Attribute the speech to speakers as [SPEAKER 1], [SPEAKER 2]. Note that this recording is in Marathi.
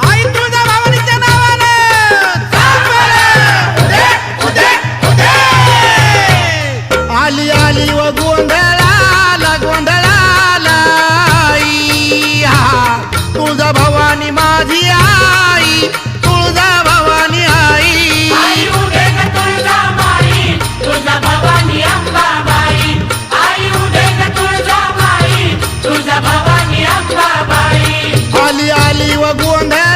[SPEAKER 1] आई तुळजा भवानीच्या नावानं आली आली व गोंधळाला गोंधळाला आई हा तुळजा भवानी माझी आई तुळजा भवानी आई
[SPEAKER 2] आई उदे ग तुळजा माई तुळजा भवानी अंबाबाई आई उदे ग तुळजा माई तुळजा भवानी अंबाबाई
[SPEAKER 1] आली आली व गोंधळ